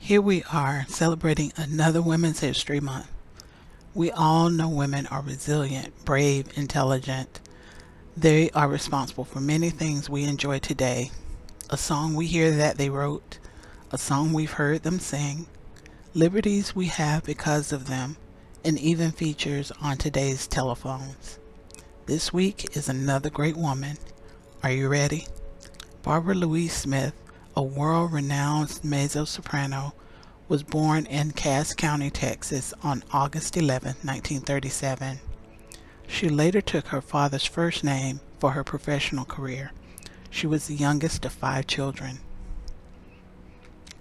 Here we are celebrating another Women's History Month. We all know women are resilient, brave, intelligent. They are responsible for many things we enjoy today. A song we hear that they wrote, a song we've heard them sing, liberties we have because of them, and even features on today's telephones. This week is another great woman. Are you ready? Barbara Louise Smith, a world-renowned mezzo-soprano, was born in Cass County, Texas on August 11, 1937. She later took her father's first name for her professional career. She was the youngest of 5 children.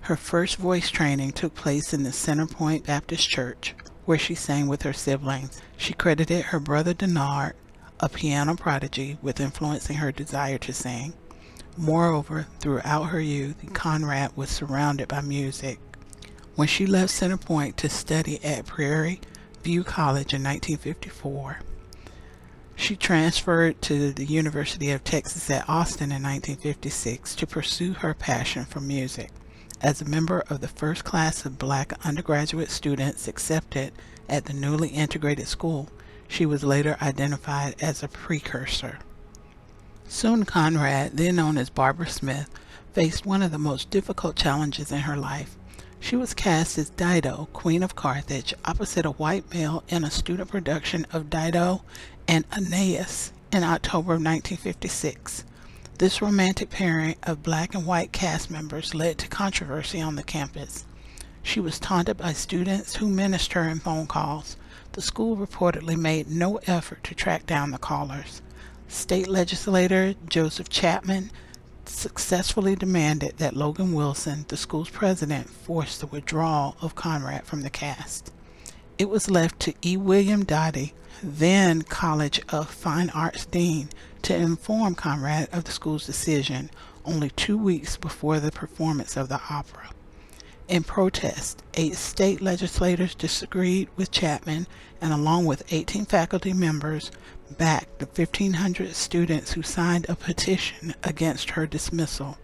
Her first voice training took place in the Center Point Baptist Church, where she sang with her siblings. She credited her brother Denard, a piano prodigy, with influencing her desire to sing. Moreover, throughout her youth, Conrad was surrounded by music. When she left Center Point to study at Prairie View College in 1954, she transferred to the University of Texas at Austin in 1956 to pursue her passion for music. As a member of the first class of black undergraduate students accepted at the newly integrated school, she was later identified as a precursor. Soon Conrad, then known as Barbara Smith, faced one of the most difficult challenges in her life. She was cast as Dido, Queen of Carthage, opposite a white male in a student production of Dido and Aeneas in October of 1956. This romantic pairing of black and white cast members led to controversy on the campus. She was taunted by students who menaced her in phone calls. The school reportedly made no effort to track down the callers. State legislator Joseph Chapman successfully demanded that Logan Wilson, the school's president, force the withdrawal of Conrad from the cast. It was left to E. William Dottie, then College of Fine Arts dean, to inform Conrad of the school's decision only 2 weeks before the performance of the opera. In protest, 8 state legislators disagreed with Chapman and, along with 18 faculty members, backed the 1,500 students who signed a petition against her dismissal.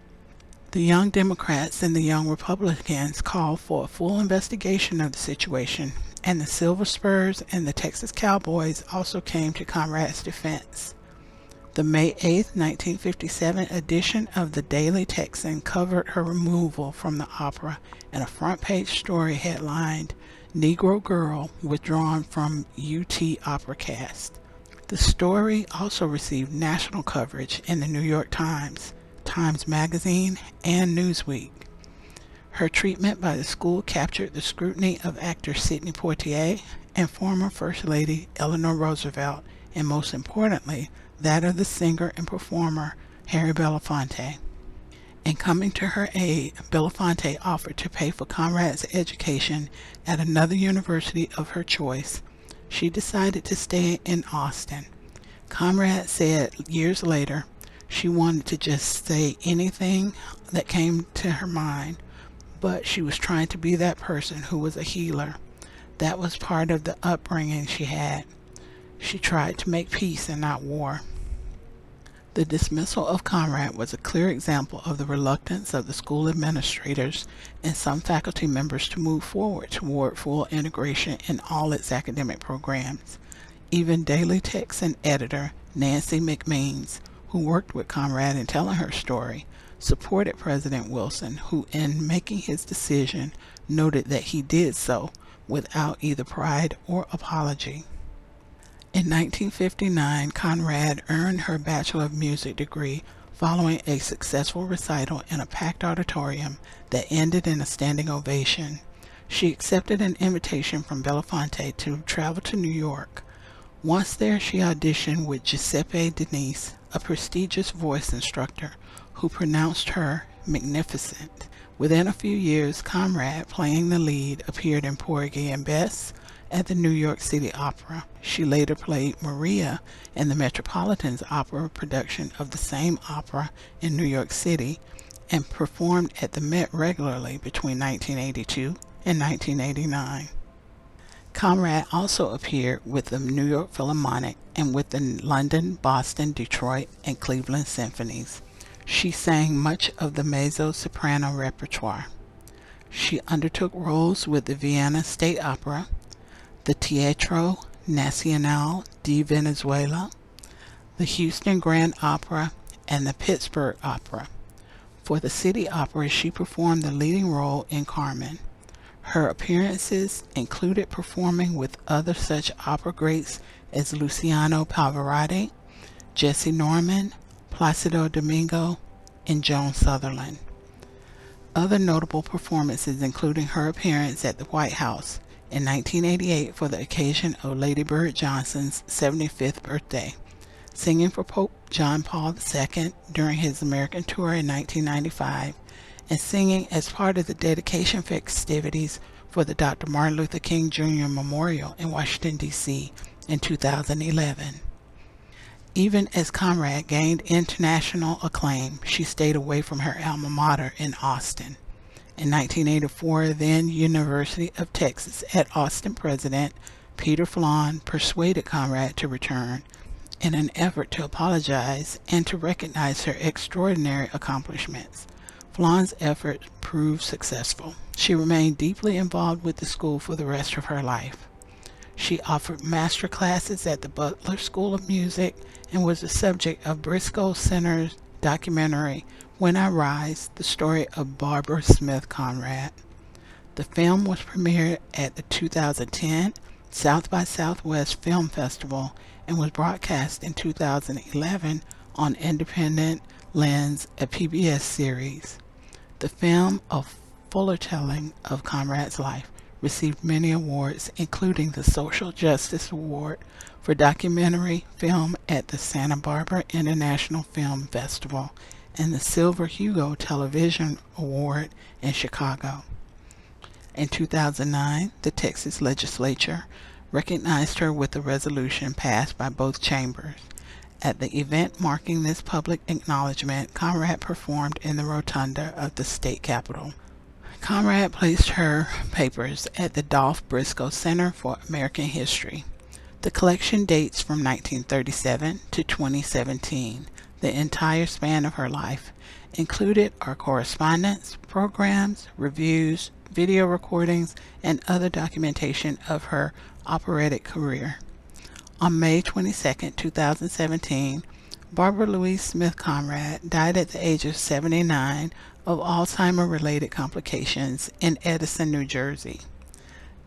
The Young Democrats and the Young Republicans called for a full investigation of the situation, and the Silver Spurs and the Texas Cowboys also came to Conrad's defense. The May 8, 1957 edition of the Daily Texan covered her removal from the opera, and a front-page story headlined, "Negro Girl Withdrawn from UT Opera Cast." The story also received national coverage in the New York Times, Times Magazine, and Newsweek. Her treatment by the school captured the scrutiny of actor Sidney Poitier and former First Lady Eleanor Roosevelt, and most importantly, that of the singer and performer Harry Belafonte. In coming to her aid, Belafonte offered to pay for Conrad's education at another university of her choice. She decided to stay in Austin. Conrad said years later she wanted to just say anything that came to her mind, but she was trying to be that person who was a healer. That was part of the upbringing she had. She tried to make peace and not war. The dismissal of Conrad was a clear example of the reluctance of the school administrators and some faculty members to move forward toward full integration in all its academic programs. Even Daily Texan editor Nancy McMeans, who worked with Conrad in telling her story, supported President Wilson, who, in making his decision, noted that he did so without either pride or apology. In 1959, Conrad earned her Bachelor of Music degree following a successful recital in a packed auditorium that ended in a standing ovation. She accepted an invitation from Belafonte to travel to New York. Once there, she auditioned with Giuseppe Denise, a prestigious voice instructor, who pronounced her magnificent. Within a few years, Conrad, playing the lead, appeared in Porgy and Bess at the New York City Opera. She later played Maria in the Metropolitan Opera production of the same opera in New York City, and performed at the Met regularly between 1982 and 1989. Conrad also appeared with the New York Philharmonic and with the London, Boston, Detroit, and Cleveland symphonies. She sang much of the mezzo-soprano repertoire. She undertook roles with the Vienna State Opera, the Teatro Nacional de Venezuela, the Houston Grand Opera, and the Pittsburgh Opera. For the City Opera, she performed the leading role in Carmen. Her appearances included performing with other such opera greats as Luciano Pavarotti, Jesse Norman, Placido Domingo, and Joan Sutherland. Other notable performances including her appearance at the White House in 1988 for the occasion of Lady Bird Johnson's 75th birthday, singing for Pope John Paul II during his American tour in 1995, and singing as part of the dedication festivities for the Dr. Martin Luther King Jr. Memorial in Washington, D.C. in 2011. Even as Conrad gained international acclaim, she stayed away from her alma mater in Austin. In 1984, then University of Texas at Austin president Peter Flawn persuaded Conrad to return in an effort to apologize and to recognize her extraordinary accomplishments. Flawn's efforts proved successful. She remained deeply involved with the school for the rest of her life. She offered master classes at the Butler School of Music and was the subject of Briscoe Center's documentary When I Rise, the story of Barbara Smith Conrad. The film was premiered at the 2010 South by Southwest Film Festival and was broadcast in 2011 on Independent Lens, a PBS series. The film, a fuller telling of Conrad's life, received many awards, including the Social Justice Award for Documentary Film at the Santa Barbara International Film Festival and the Silver Hugo Television Award in Chicago. In 2009, the Texas legislature recognized her with a resolution passed by both chambers. At the event marking this public acknowledgement, Conrad performed in the rotunda of the state capitol. Conrad placed her papers at the Dolph Briscoe Center for American History. The collection dates from 1937 to 2017. The entire span of her life included are correspondence, programs, reviews, video recordings, and other documentation of her operatic career. On May 22, 2017, Barbara Louise Smith Conrad died at the age of 79 of Alzheimer-related complications in Edison, New Jersey.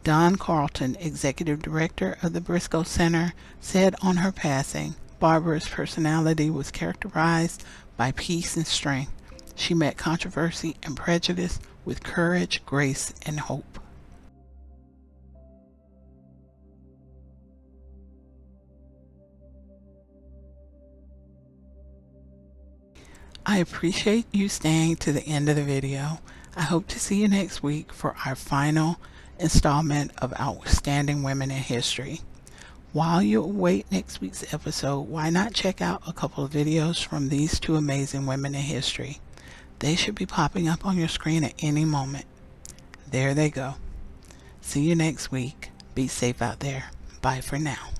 Don Carlton, executive director of the Briscoe Center, said on her passing, Barbara's personality was characterized by peace and strength. She met controversy and prejudice with courage, grace, and hope. I appreciate you staying to the end of the video. I hope to see you next week for our final installment of Outstanding Women in History. While you await next week's episode, why not check out a couple of videos from these two amazing women in history? They should be popping up on your screen at any moment. There they go. See you next week. Be safe out there. Bye for now.